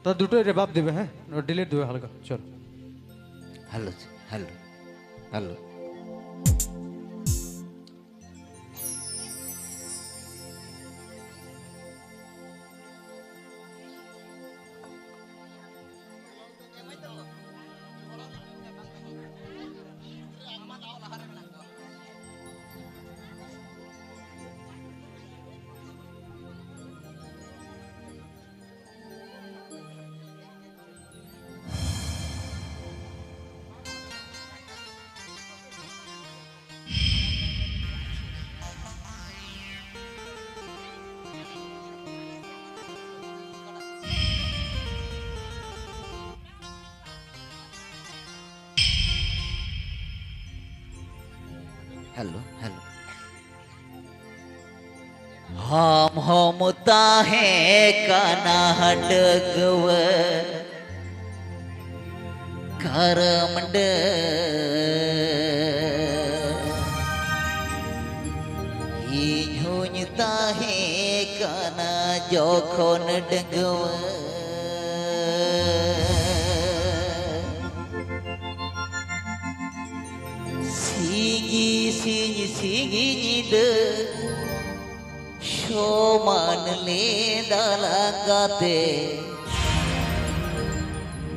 তা দুটোই রেবাব দেবে, হ্যাঁ ডিলিট দেবে হালকা। চল hello hello hello. Hello hello. हम ताहे काना डगव करमंड इहुन ताहे काना Jokhan डगव Singi nyida Shoman le dalagate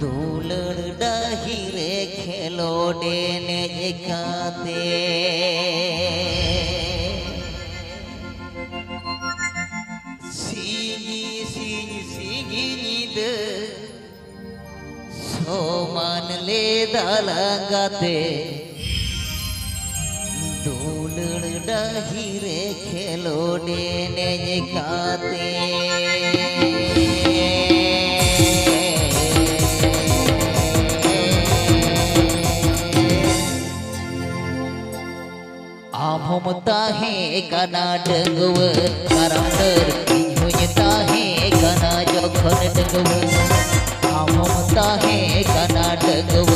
Dular dahire khelode ne jekate Singi nyida Shoman le dalagate दूलड़ Dahire खेलोडे ने जकाते आभम ताहे कना डगव करमडर इहुन ताहे कना जोखन डगव आभम ताहे कना डगव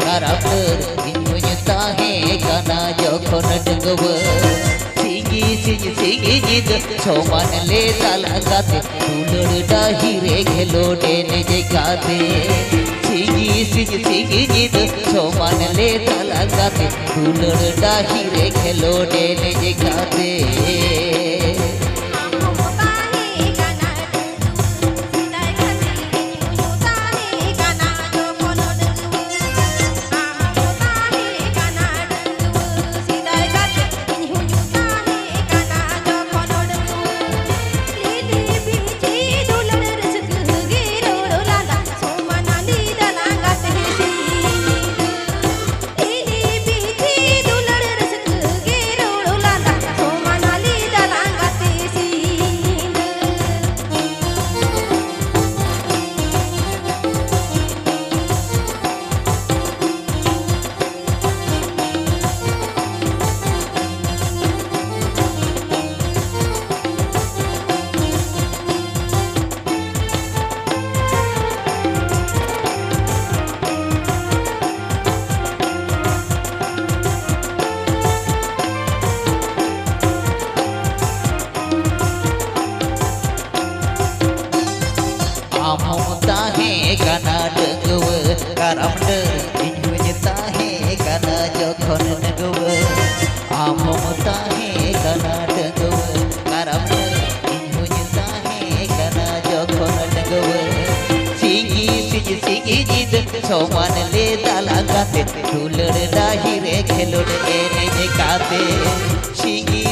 करमडर इहुन ताहे कना जोखन डगव सिंगी जिद सोमान ले दालगाते दुलड़ डाहिरे खेलोडे ने जगाते सिंगी जिद सोमान ले दालगाते दुलड़ डाहिरे खेलोडे ने जगाते Kana dengව කරම්ඩ ඉන්වෙ තාහේ kana ජොඛන නගව ආමම තාහේ kana දengව කරම්ඩ ඉන්වෙ තාහේ kana ජොඛන නගව සිගි ජිද සෝමන ලේ දාලගත දුලර දාහිරේ කෙලොඩ එනේ ජකාතේ සිගි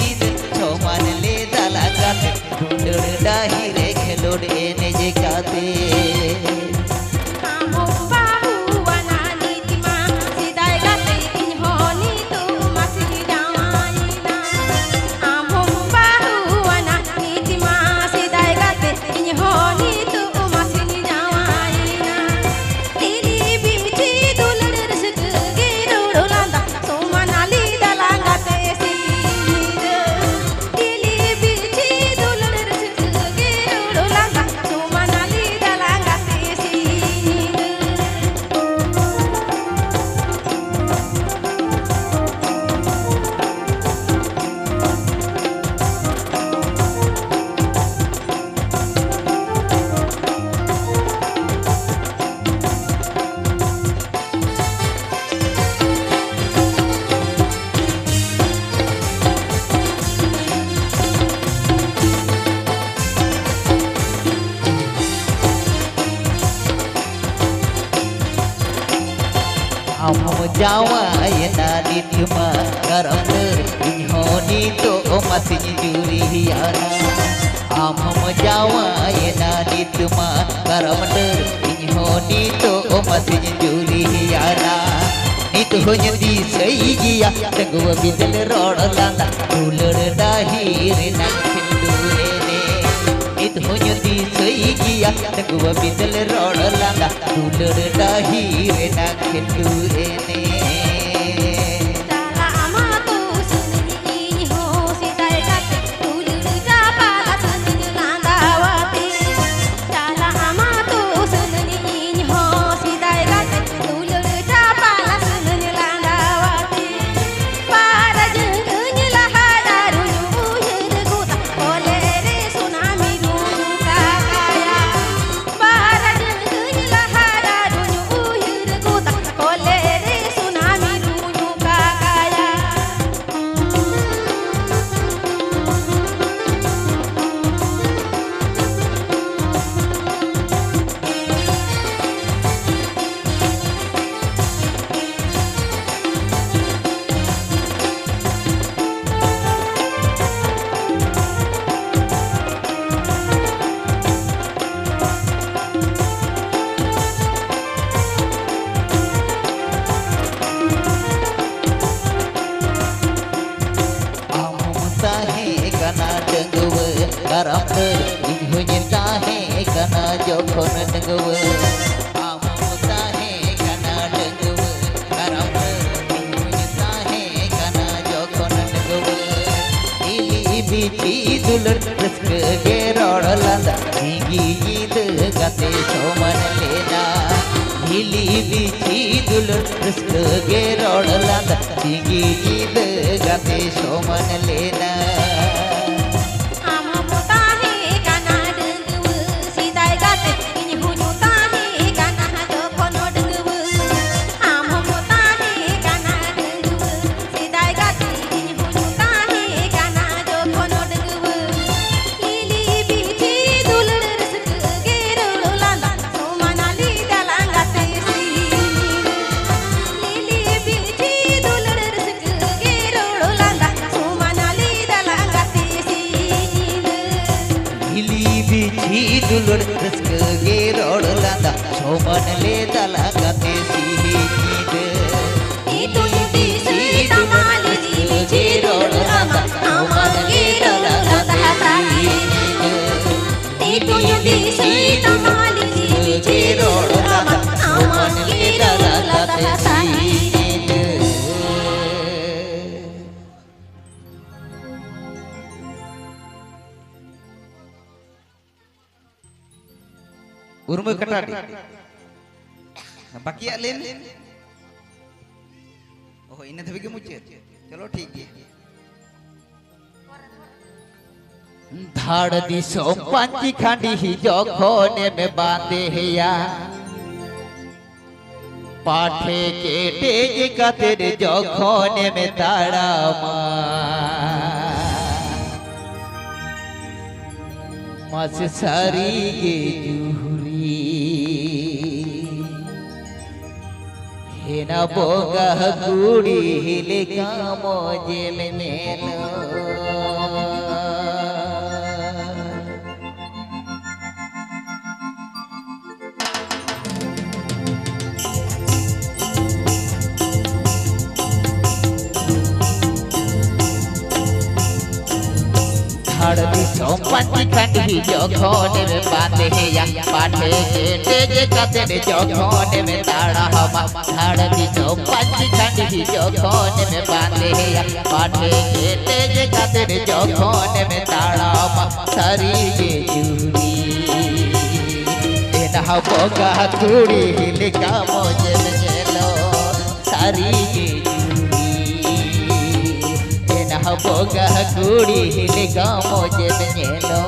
ජිද සෝමන ලේ දාලගත දුලර දාහිරේ කෙලොඩ එනේ ජකාතේ Dalang Amam jawayana nitma karamner inhoni to masih juriana. Amam jawayana nitma karamner inhoni to masih juriana. Itu hanya di seigia tenggu bidal rodolanda ular dahir nak kendurene. Itu hanya di seigia tenggu bidal rodolanda ular dahir nak kendurene. Karamner inhunya tahe kana jokon dengwe. Amu tahe kana dengwe. Karamner inhunya tahe kana jokon dengwe. Ili bici dulur reske gerolanda higi jid gate soman lena. Ili bici dulur reske gerolanda higi jid gate soman lena. Dulur reske gerolanda soman le dalagate sihide. Itu di cerita mali di gerolanda soman le dalagate sihide. Itu di cerita mali di gerolanda soman le dalagate sihide. Urme katadi बाकी लेन ओह इन्हें तभी के मुझे चलो ठीक है धाड़ दिसो पंची खांडी ही जो खोने में बांधे या पाठे के तेज का तेरे जो खोने में ताड़ा मस सारी ये जूहरी हेना बोगा गुड़ी हिले कामो जेल मेलो हरदी सोमपति खंडी जो खोने में बांधे या पाठे के तेज कते जो खोने में ताड़ा हवा हरदी सोमपति खंडी जो खोने में बांधे या पाठे के तेज कते जो खोने में ताड़ा हवा सारी ये जूरी एना बोगा कुड़ी हिलका मोजे चलो सारी ये boga kuri hilega moje benyelo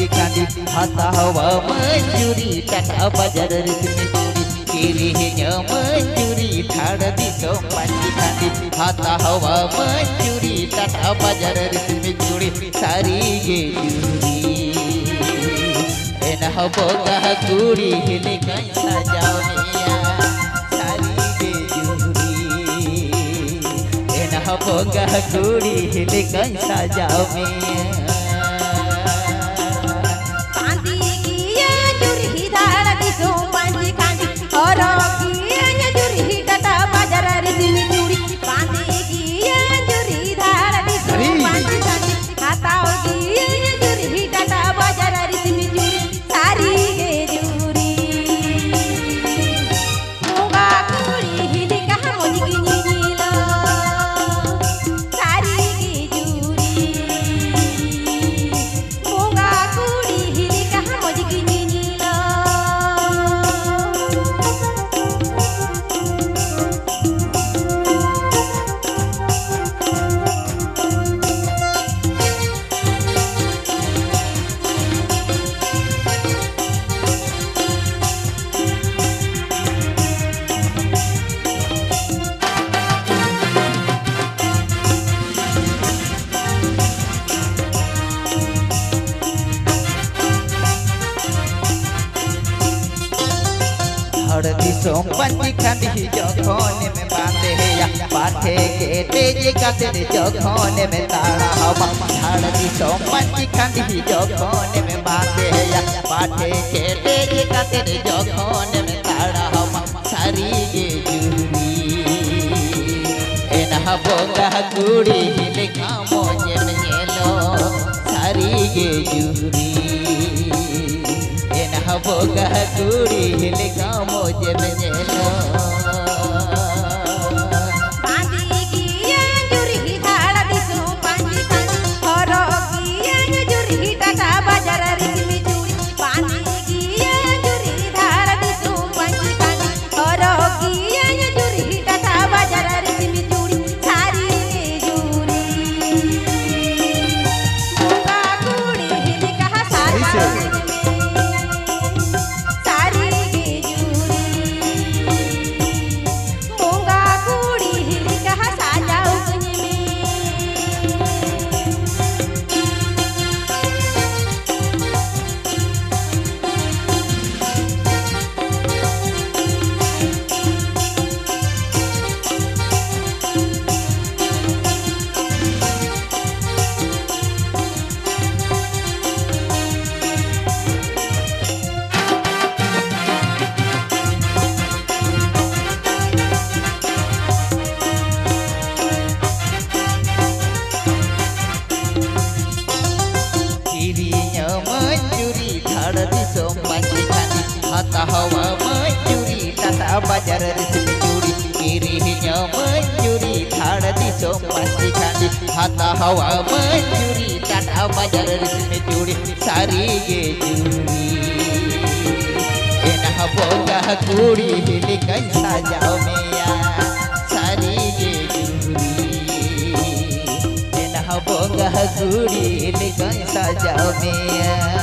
panci kandi hatta hawa mencuri tata bajar resmi curi kirinya mencuri thada di panci kandi hatta hawa mencuri tata bajar resmi curi sari ge juri enak boga kuri hili kaisa jauhnya sari ge juri enak boga kuri hili kaisa jauhnya Disom panci kandi jokhone me bande ya pathe kete je katere jokhone me tara hawa dhar disom panci kandi jokhone me bande ya pathe kete je katere jokhone me tara hawa sari ge juri enah boga kuri hile kamo je menyelo sari ge juri boga kuri hile kamo je menyelo hawa mencuri tata bajar resmi curi kirinya mencuri thada disom panci kandi hatta hawa mencuri tata bajar resmi curi sari ge juri enah boga kuri hili kaisa jauhnya sari ge juri enah boga kuri hili kaisa jauhnya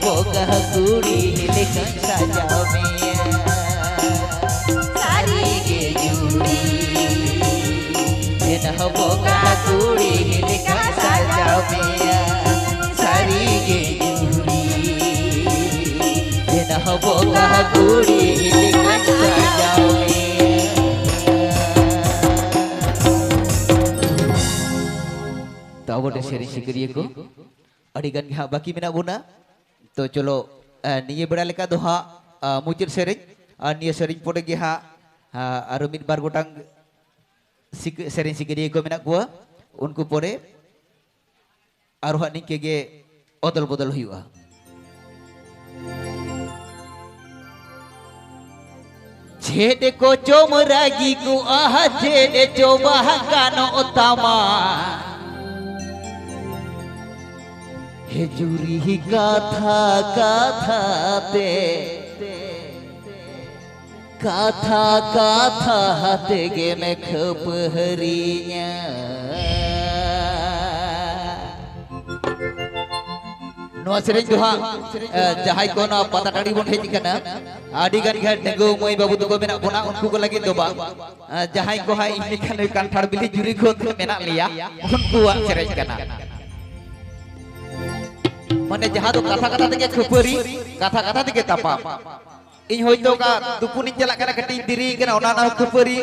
boga kuri hile kaisa jauhnya sari ge juri enah boga kuri hile kaisa jauhnya sari ge juri enah boga kuri hile kaisa jauhnya tahu deh seri sikriya ko adigan ge baki mena buna तो चलो निये बड़ा लेका दोहा मुचर सेरिंग निये सेरिंग पड़े गे हा Aru mid bar gotang sering sikiri ko menak gua unku pore aru hak ningke ge odol bodol huyuga. Jede ko comragi ku jede coba kano utama Hejuri kata-kata te ge me khapahrinya Noa sering doha jahai ko na pata tadi bon heji kana adi gan ghat nego moi babu to ko menak bona unku ko lagi doba jahai ko hai ini kan kanthar bili juri ko menak liya unku wa sereng kana mane jaha to kata-kata tege khapari kata-kata tege tapa इन होइतो का दुपुनी चला कना कटी दिरी कना ओना खुपरी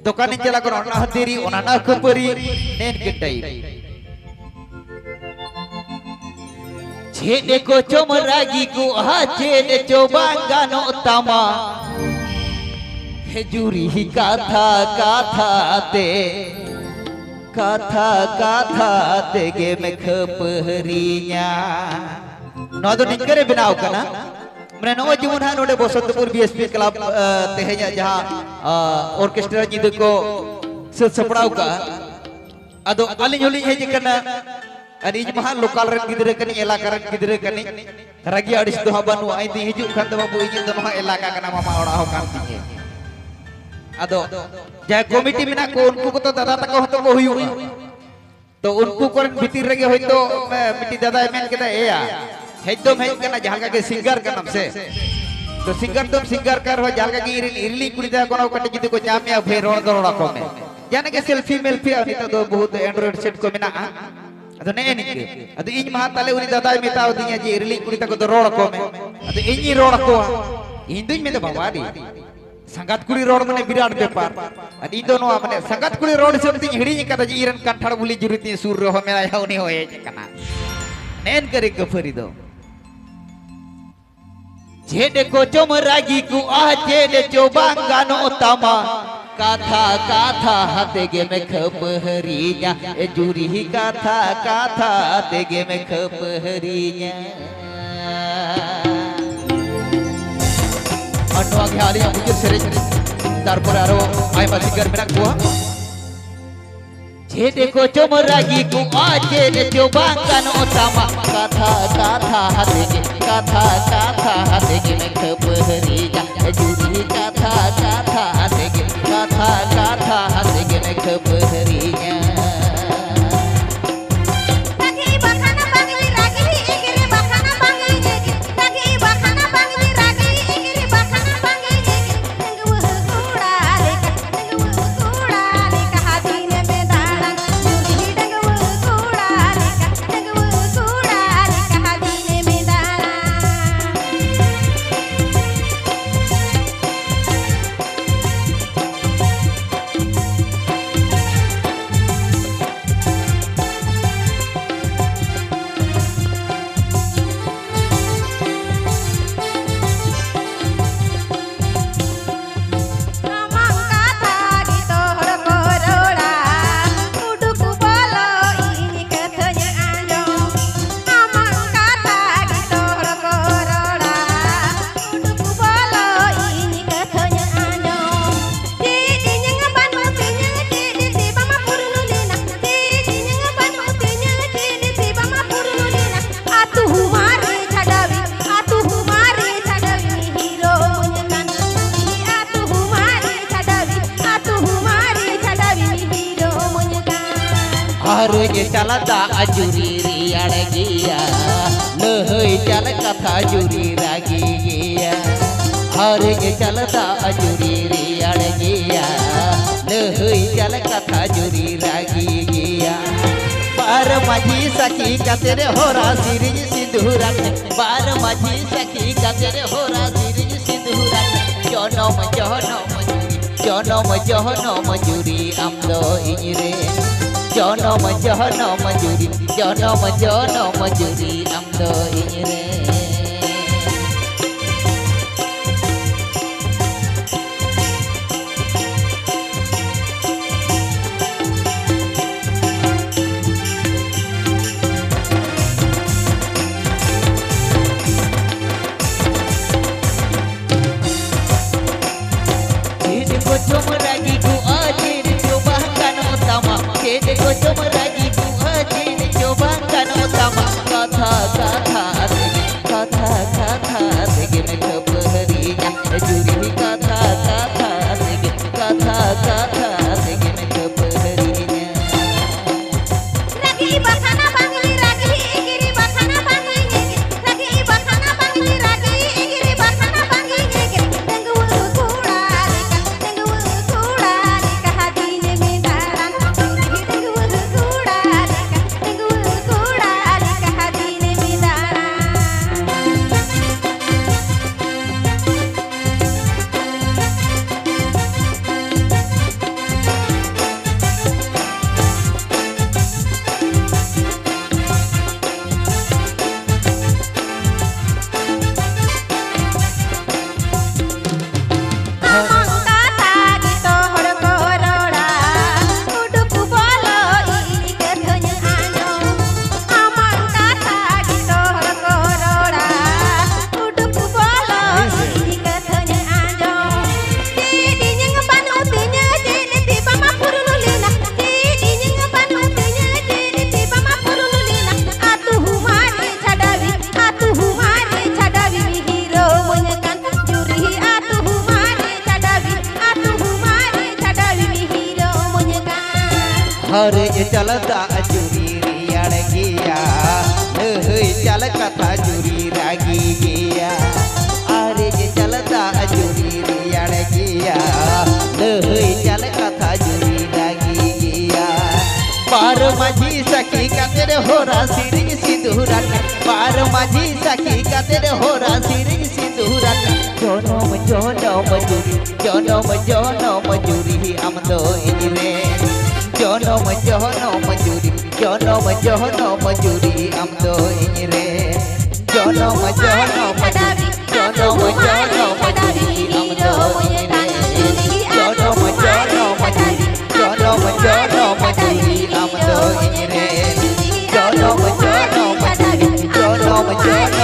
दुकानी चला कना ओना दिरी ओना खुपरी नेन केटाई छेदे को चोमरागी को छेदे चोबांगानो तमा हेजुरी ही काथा ते गे में खपहरिया नो तो निकरे बनाओ कना मैंने नौ जीवन है नोडे बसंतपुर बीएसपी क्लब तेहजा जहाँ ऑर्केस्ट्रा जिद को सपड़ाव का अदो अलिंग होलिंग है जिकना अरे इज महा लोकल रन गिदरे कनी इलाका रन गिदरे कनी रगी अडिस तो हबानु आई दी हिजु खान तो बाबू इज तो महा इलाका कना मामा ओड़ा हो काम तिए अदो जा कमिटी मेना को उनको को तो दादा तक हो तो हुयु तो उनको कोन भीतर रगे होय तो मिटी दादा मेन केदा एया हेदम हेज कना जहां के सिंगर का नाम से तो सिंगर तुम सिंगर कर हो जहां की इरली कुड़ी दा कोनो कटे जिदि को जामिया भे रोड दरोड़ा को में जाने के सेल्फी मेल्फी अनि तो बहुत एंड्रॉइड सेट को मेना अदो ने निके अदो इन महा ताले उनी दादा मेताव दिया जे इरली कुड़ी ता को रोड को में अदो इनी रोड को इन दुई में तो बाबाडी संगत कुड़ी रोड मने विराट व्यापार अनि दो नो माने संगत कुड़ी रोड से ती हिड़ी कदा जी इरन कंठाड़ बुली जुरिती सुर रो मेला या उनी होए कना नेन करे गफरी दो जेडे को चोमरागी को जेडे चोबांगानो तमा काथा हाथे में खपहरिया ए जुरी ही काथा हाथे में खपहरिया अन्नो आगे हाली मुझे सेरेज तारपर आरो आयमा सिंगर मेना को जेडे को चोमरागी को जेडे चोबांगानो तमा काथा हाथे में खपहरिया जुरी काथा हाथे में खपहरिया ये चलता अजुरी रियाड़ गिया लहई चल कथा जुरी रागी गिया हर ये चलता अजुरी रियाड़ गिया लहई चल कथा जुरी रागी गिया बार माझी सखी का तेरे होरा सिरिज सिंदूरा बार माझी सखी का तेरे होरा सिरिज सिंदूरा जनम जुरी आमदो इरे जनम जुरी आमदो इरे हरे चलता जुरी रियाड़ गिया चल कथा जुरी रागी गिया अरे चलता जुरी रियाड़ गिया चल कथा जुरी रागी गिया पार माझी सखी का तेरे होरा सिरिंग सिंदूरन पार माझी सखी का तेरे होरा सिरिंग सिंदूरन जनम जनम जुरी जनम जनम जुरी हम दो इजरे जनम जनम जुरी जनम जनम जुरी हम दो इजरे जनम जनम जुरी जनम जनम जुरी हम दो इजरे जनम जनम जुरी जनम जनम जुरी हम दो इजरे जनम जनम जुरी जनम जनम